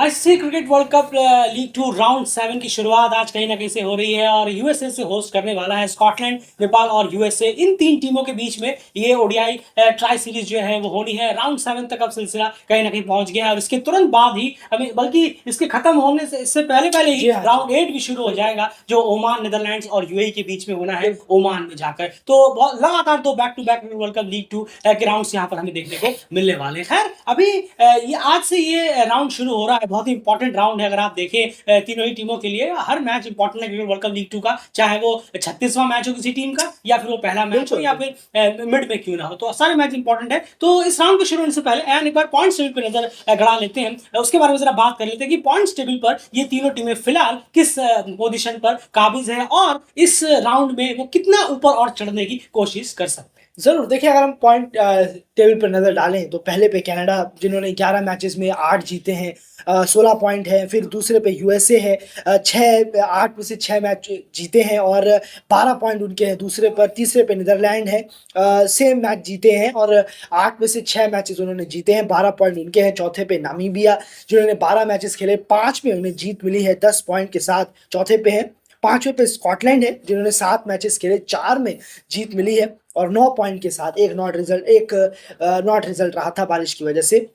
ICC cricket world cup league 2 round 7 की शुरुआत आज कहीं ना कहीं से हो रही है और यूएसए से होस्ट करने वाला है स्कॉटलैंड, नेपाल और यूएसए। इन तीन टीमों के बीच में ये ओडीआई ट्राई सीरीज जो है वो होनी है। राउंड 7 तक अब सिलसिला कहीं ना कहीं पहुंच गया है और इसके तुरंत बाद ही हमें, बल्कि इसके खत्म होने से इससे पहले पहले ही राउंड 8 भी शुरू हो जाएगा, जो ओमान, नीदरलैंड्स और यूएई के बीच में होना है ओमान में जाकर। तो लगातार दो back to back world cup league 2 के राउंड्स यहाँ पर हमें देखने को मिलने वाले हैं। खैर अभी ये आज से ये राउंड शुरू हो रहा है। बहुत ही इंपॉर्टेंट राउंड है। अगर आप देखें तीनों ही टीमों के लिए हर मैच इंपॉर्टेंट है क्रिकेट वर्ल्ड कप लीग 2 का, चाहे वो 36वां मैच हो किसी टीम का या फिर वो पहला मैच हो या फिर मिड में क्यों ना हो, तो सारे मैच इंपॉर्टेंट है। तो इस राउंड को शुरू होने से पहले एक बार पॉइंट्स टेबल पर नजर गड़ा लेते हैं, उसके बारे में जरा बात कर लेते हैं कि पॉइंट्स टेबल पर ये तीनों टीमें फिलहाल किस पोजीशन पर काबिज है और इस राउंड में वो कितना ऊपर और चढ़ने की कोशिश कर सकते हैं। जरूर देखिए, अगर हम पॉइंट टेबल पर नजर डालें तो पहले पे कनाडा, जिन्होंने 11 मैचेस में 8 जीते हैं, 16 पॉइंट है। फिर दूसरे पे यूएसए है, 8 में से 6 मैच जीते हैं और 12 पॉइंट उनके हैं दूसरे पर। तीसरे पे नीदरलैंड है, सेम मैच जीते हैं और 8 में से 6 मैचेस उन्होंने जीते हैं, 12 पॉइंट उनके हैं। चौथे पे नामीबिया, जिन्होंने 12 मैचेस खेले, 5 में उन्हें जीत मिली है, 10 पॉइंट के साथ चौथे पे है। 5वें पे स्कॉटलैंड है, जिन्होंने 7 मैचेस खेले, 4 में जीत मिली है और 9 पॉइंट के साथ। एक नॉट रिजल्ट रहा था बारिश की वजह से।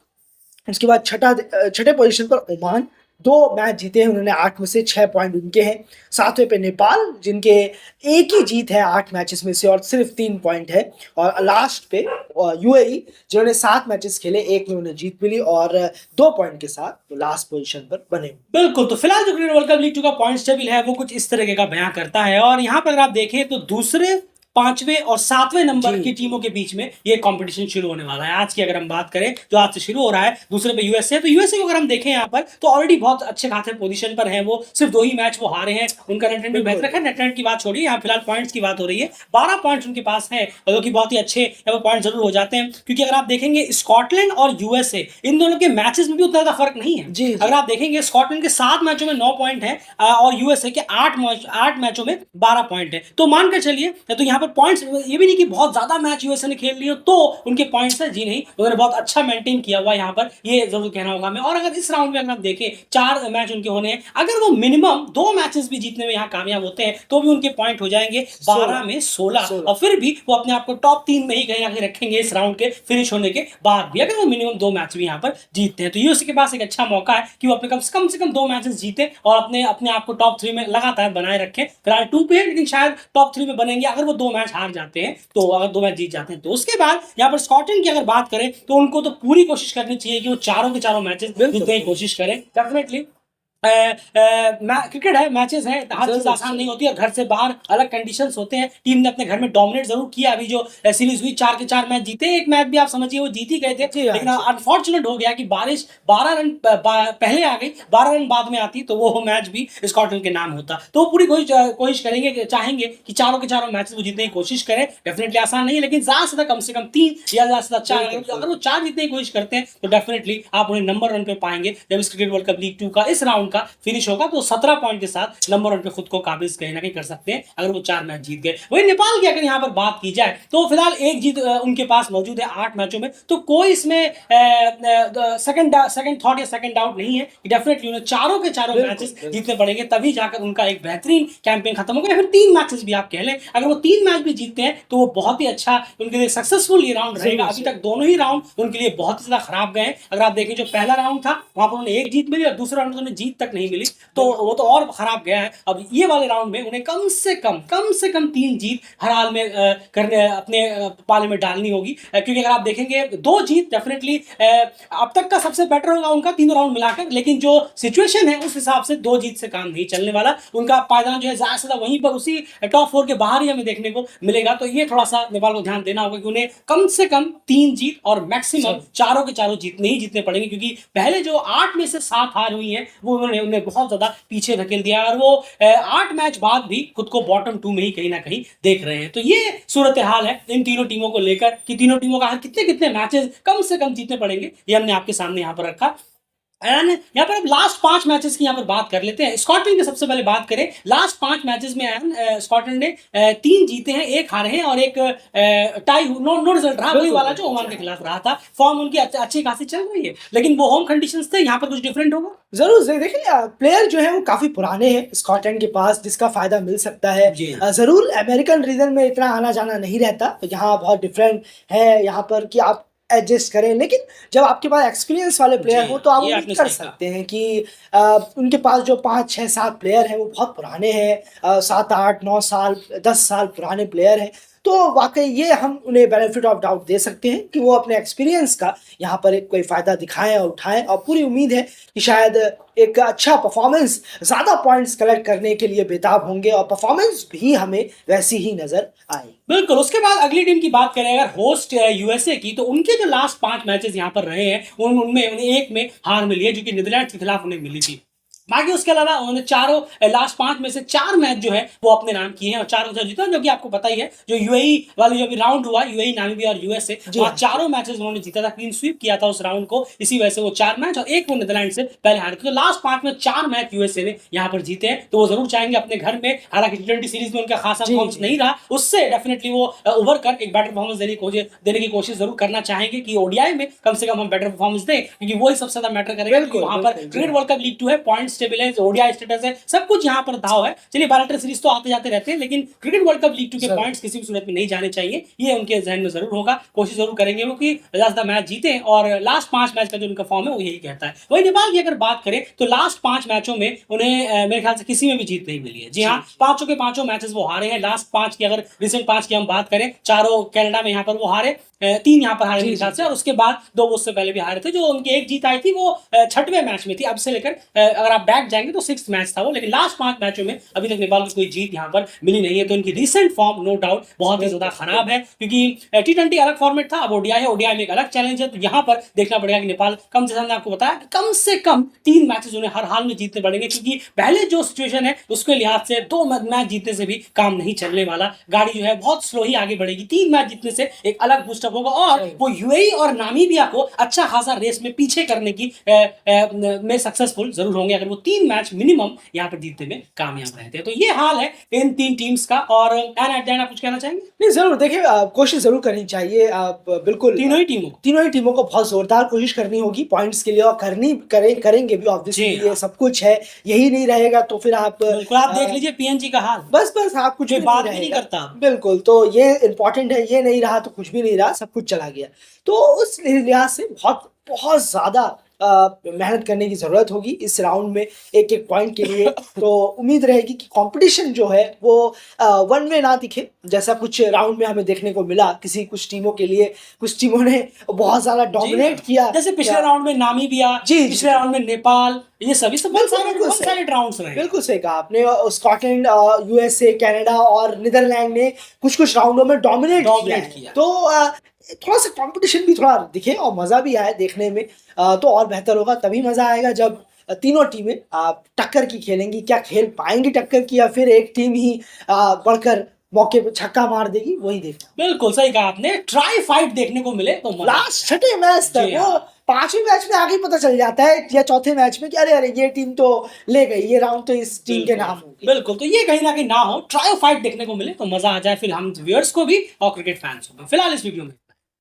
उसके बाद छठे पोजीशन पर ओमान, 2 मैच जीते हैं उन्होंने, 8 में से 6 पॉइंट उनके हैं। 7वें पे नेपाल, जिनके एक ही जीत है 8 मैचेस में से और सिर्फ 3 पॉइंट है। और लास्ट पे यूएई, जिन्होंने 7 मैचेस खेले, 1 में उन्हें जीत मिली और 2 पॉइंट के साथ लास्ट पोजीशन पर बने। बिल्कुल, तो फिलहाल जो क्रिकेट वर्ल्ड कप लीग 2 का पॉइंट्स टेबल है वो कुछ इस तरीके का बयां करता है और यहाँ पर अगर आप देखें तो दूसरे, 5वें और 7वें नंबर की टीमों के बीच में ये कंपटीशन शुरू होने वाला है। आज की अगर हम बात करें जो आज से शुरू हो रहा है, दूसरे पे यूएसए, तो यूएसए को अगर हम देखें यहाँ पर तो ऑलरेडी बहुत अच्छे खासे पोजीशन पर है। वो सिर्फ 2 ही मैच वो हारे हैं, उनका नेट रन भी बेहतर है। नेट रन की बात छोड़िए, यहाँ फिलहाल पॉइंट्स की बात हो रही है। 12 पॉइंट्स उनके पास है, जो कि बहुत ही अच्छे पॉइंट जरूर हो जाते हैं, क्योंकि अगर आप देखेंगे स्कॉटलैंड और यूएसए, इन दोनों के मैचेस में भी उतना फर्क नहीं है। अगर आप देखेंगे स्कॉटलैंड के 7 मैचों में 9 पॉइंट है और यूएसए के 8 मैचों में 12 पॉइंट है। तो मानकर चलिए, तो यहाँ पर पॉइंट्स ये भी नहीं कि बहुत ज्यादा मैच यूएसए ने खेल लिए तो उनके पॉइंट्स है, जी नहीं, उन्होंने बहुत अच्छा मेंटेन किया हुआ यहाँ पर, ये जरूर कहना होगा हमें। और अगर इस राउंड में अगर आप देखें 4 मैच उनके होने हैं, अगर वो मिनिमम 2 मैचेस भी जीतने में यहाँ कामयाब होते हैं तो भी उनके पॉइंट हो जाएंगे 12 में 16 और फिर भी वो अपने आप को टॉप 3 में ही कहीं ना कहीं रखेंगे इस राउंड के फिनिश होने के बाद भी, अगर वो मिनिमम 2 मैच भी यहाँ पर जीतते हैं। तो यूएसए के पास एक अच्छा मौका है कि वो अपने कम से कम 2 मैचेस जीते और अपने आप को टॉप 3 में लगातार बनाए रखें। फिलहाल 2 पे है, लेकिन शायद टॉप 3 में बनेंगे अगर वो 2 मैच हार जाते हैं, तो अगर 2 मैच जीत जाते हैं। तो उसके बाद यहाँ पर स्कॉटलैंड की अगर बात करें तो उनको तो पूरी कोशिश करनी चाहिए कि वो चारों के चारों मैचेस जीतने की कोशिश करें। डेफिनेटली क्रिकेट है, मैचेस है, हर चीज आसान नहीं होती है। घर से बाहर अलग कंडीशंस होते हैं। टीम ने अपने घर में डोमिनेट जरूर किया। अभी जो सीरीज हुई 4 के 4 मैच जीते, एक मैच भी आप समझिए वो जीत ही गए थे, लेकिन अनफॉर्चुनेट हो गया कि बारिश 12 रन पहले आ गई, 12 रन बाद में आती तो वो मैच भी स्कॉटलैंड के नाम होता। तो वो पूरी कोशिश करेंगे, चाहेंगे कि चारों के चारों मैचेस वो जीतने की कोशिश करें। डेफिनेटली आसान नहीं है, लेकिन ज्यादा से ज्यादा कम से कम 3 या ज्यादा से ज्यादा 4, अगर वो 4 जीतने की कोशिश करते हैं तो डेफिनेटली आप उन्हें नंबर 1 पे पाएंगे जब इस क्रिकेट वर्ल्ड कप लीग 2 का इस राउंड का फिनिश होगा। तो 17 पॉइंट के साथ नंबर 1 पे खुद को काबिज कहीं ना कहीं कर सकते हैं अगर वो 4 मैच जीत गए। वही नेपाल की अगर यहाँ पर बात की जाए तो फिलहाल एक जीत उनके पास मौजूद है 8 मैचों में, तो कोई इसमें सेकंड थॉट या सेकंड डाउट नहीं है कि डेफिनेटली उन्हें चारों के चारों मैचेस जीतने पड़ेंगे, तभी जाकर उनका एक बेहतरीन कैंपेन खत्म होगा। या फिर 3 मैचेस भी आप कह लें, अगर वो 3 मैच भी जीतते हैं तो वो बहुत ही अच्छा उनके लिए सक्सेसफुल ये राउंड रहेगा। अभी तक दोनों ही राउंड उनके लिए बहुत ही ज्यादा खराब गए हैं। अगर आप देखें जो पहला राउंड था वहां पर उन्हें 1 जीत मिली और दूसरे राउंड में उन्हें जीत तक नहीं मिली, तो वो तो और खराब गया है। अब ये वाले राउंड में उन्हें कम से कम 3 जीत हर हाल में करने अपने पाले में डालनी होगी, क्योंकि अगर आप देखेंगे 2 जीत डेफिनेटली अब तक का सबसे बेटर होगा उनका तीनों राउंड मिलाकर, लेकिन जो सिचुएशन है उस हिसाब से 2 जीत से काम नहीं चलने वाला। उनका पायदान जो है ज्यादा से ज्यादा वहीं पर उसी टॉप 4 के बाहर ही हमें देखने को मिलेगा। तो ये थोड़ा सा नेपाल को ध्यान देना होगा कि उन्हें कम से कम 3 जीत और मैक्सिमम चारों के चारों जीतने पड़ेंगे, क्योंकि पहले जो 8 में से 7 हार हुई है वो उन्हें बहुत ज्यादा पीछे धकेल दिया और वो 8 मैच बाद भी खुद को बॉटम 2 में ही कहीं ना कहीं देख रहे हैं। तो ये सूरत हाल है इन तीनों टीमों को लेकर कि तीनों टीमों का कितने मैचेस कम से कम जीतने पड़ेंगे, ये हमने आपके सामने यहाँ पर रखा। एंड यहाँ पर अब लास्ट 5 मैचेस की यहाँ पर बात कर लेते हैं। स्कॉटलैंड की सबसे पहले बात करें, लास्ट 5 मैचेस में स्कॉटलैंड ने 3 जीते हैं, 1 हारे हैं और एक टाई नो रिजल्ट रहा, वही वाला जो ओमान के खिलाफ रहा था। फॉर्म उनकी अच्छी खासी चल रही है, लेकिन वो होम कंडीशंस थे, यहाँ पर कुछ डिफरेंट होगा। जरूर से देखिए, प्लेयर जो है वो काफी पुराने हैं स्कॉटलैंड के पास, जिसका फायदा मिल सकता है। जरूर अमेरिकन रीजन में इतना आना जाना नहीं रहता, तो यहाँ बहुत डिफरेंट है यहाँ पर कि आप एडजस्ट करें, लेकिन जब आपके पास एक्सपीरियंस वाले प्लेयर हो तो आप उम्मीद कर सकते हैं कि उनके पास जो 5 6 7 प्लेयर हैं वो बहुत पुराने हैं, 7 8 9 साल 10 साल पुराने प्लेयर हैं। तो वाकई ये हम उन्हें बेनिफिट ऑफ डाउट दे सकते हैं कि वो अपने एक्सपीरियंस का यहाँ पर एक कोई फ़ायदा दिखाएं और उठाएं, और पूरी उम्मीद है कि शायद एक अच्छा परफॉर्मेंस, ज़्यादा पॉइंट्स कलेक्ट करने के लिए बेताब होंगे और परफॉर्मेंस भी हमें वैसी ही नज़र आए। बिल्कुल। उसके बाद अगली टीम की बात करें अगर होस्ट यूएसए की, तो उनके जो लास्ट 5 मैचेस यहाँ पर रहे हैं उनमें उन्हें एक में हार मिली है, जो कि नीदरलैंड के खिलाफ उन्हें मिली थी। बाकी उसके अलावा उन्होंने चारों लास्ट 5 में से 4 मैच जो है वो अपने नाम किए हैं और चारों से जीता, जो कि आपको पता ही है। जो यूएई वाली जो अभी राउंड हुआ, यूएई, नामीबिया और यूएसए, वहां चारों मैचेस उन्होंने जीता था, क्लीन स्वीप किया था उस राउंड को। इसी वजह से वो 4 मैच और एक वो नीदरलैंड से पहले हारे थे। तो लास्ट 5 में 4 मैच यूएसए ने यहाँ पर जीते हैं, तो वो जरूर चाहेंगे अपने घर में, हालांकि T20 सीरीज में उनका खासा परफॉर्मेंस नहीं रहा, उससे डेफिनेटली वो उभर कर एक बेटर परफॉर्मेंस देने की कोशिश जरूर करना चाहेंगे कि ओडीआई में कम से कम हम बेटर परफॉर्मेंस दें, क्योंकि वही सबसे ज्यादा मैटर करेगा। वहां पर क्रिकेट वर्ल्ड कप लीग 2 है, पॉइंट टेबल है, ओडीआई स्टेटस है, सब कुछ यहाँ पर दाव है। चलिए बायोलेटर सीरीज तो आते जाते रहते हैं, लेकिन क्रिकेट वर्ल्ड कप लीग 2 के पॉइंट्स किसी भी सूरत में नहीं जाने चाहिए, ये उनके जहन में जरूर होगा। कोशिश जरूर करेंगे वो कि ज्यादा मैच जीते, और लास्ट 5 मैच का जो उनका फॉर्म है वो यही कहता है। वही नेपाल की अगर बात करें तो लास्ट 5 मैचों में उन्हें मेरे ख्याल से किसी में भी जीत नहीं मिली है। जी हाँ, पांचों के पांचों मैचेस वो हारे हैं। लास्ट 5 की अगर रिसेंट 5 की हम बात करें, चारों कनाडा में यहाँ पर वो हारे, 3 यहाँ पर हारे मेरे ख्याल से, और उसके बाद 2 उससे पहले भी हारे थे। जो उनकी एक जीत आई थी वो 6वें मैच में थी, अब से लेकर अगर आप बैक जाएंगे तो 6th मैच था वो, लेकिन लास्ट 5 मैचों में अभी तक नेपाल को कोई जीत यहाँ पर मिली नहीं है। तो इनकी रिसेंट फॉर्म नो डाउट बहुत ही ज्यादा खराब है, क्योंकि T20 अलग फॉर्मेट था, अब ओडीआई है, ओडीआई में एक अलग चैलेंज है। तो यहाँ पर देखना पड़ेगा कि नेपाल कम से कम, आपको बताया कि कम से कम 3 मैचेस उन्हें हर हाल में जीतने पड़ेंगे, क्योंकि पहले जो सिचुएशन है उसके लिहाज से 2 मैच जीतने से भी काम नहीं चलने वाला। गाड़ी जो है बहुत स्लो ही आगे बढ़ेगी, 3 मैच जीतने से एक अलग बूस्टअप होगा, और वो यूएई और नामीबिया को अच्छा खासा रेस में पीछे करने की में सक्सेसफुल जरूर होंगे, अगर वो 3 मैच मिनिमम यहाँ पर जीतने में कामयाब रहते हैं। तो ये हाल है इन 3 टीम्स का। और आप कुछ कहना चाहेंगे? नहीं, जरूर देखिए, कोशिश जरूर करनी चाहिए। आप बिल्कुल तीनों ही टीमों को बहुत जोरदार कोशिश करनी होगी पॉइंट्स के लिए, और करेंगे भी ऑब्वियसली। ये सब कुछ है, यही नहीं रहेगा तो फिर आप देख लीजिए पीएनजी का हाल, बस आप कुछ बात नहीं करता। बिल्कुल, तो ये इंपॉर्टेंट है, ये नहीं रहा तो कुछ भी नहीं रहा, सब कुछ चला गया। तो उस लिहाज से बहुत बहुत ज्यादा मेहनत करने की ज़रूरत होगी इस राउंड में, एक एक पॉइंट के लिए। तो उम्मीद रहेगी कि कंपटीशन जो है वो वन वे ना दिखे, जैसा कुछ राउंड में हमें देखने को मिला कुछ टीमों के लिए। कुछ टीमों ने बहुत ज़्यादा डोमिनेट किया, जैसे पिछले राउंड में नामीबिया, पिछले राउंड में नेपाल, ये सभी सब साइड राउंड्स रहे। बिल्कुल सही कहा आपने। स्कॉटलैंड, यूएसए, कनाडा और नीदरलैंड ने कुछ राउंडों में डोमिनेट किया। तो थोड़ा सा कंपटीशन भी थोड़ा दिखे और मज़ा भी आए देखने में, तो और बेहतर होगा। तभी मज़ा आएगा जब तीनों टीमें टक्कर की खेलेंगी। क्या खेल पाएंगी टक्कर की, या फिर एक टीम ही बढ़कर मौके पे छक्का मार देगी, वही देखना। बिल्कुल सही कहा आपने, ट्राई फाइट देखने को मिले तो लास्ट 6ठे मैच तक, वो 5वें मैच में आगे पता चल जाता है, या 4थे मैच में कि अरे ये टीम तो ले गई, ये राउंड तो इस टीम के नाम होगी। बिल्कुल, तो ये कहीं ना कहीं ना हो, ट्राई फाइट देखने को मिले तो मजा आ जाए, फिर हम व्यूअर्स को भी और क्रिकेट फैंस को भी। फिलहाल इस वीडियो में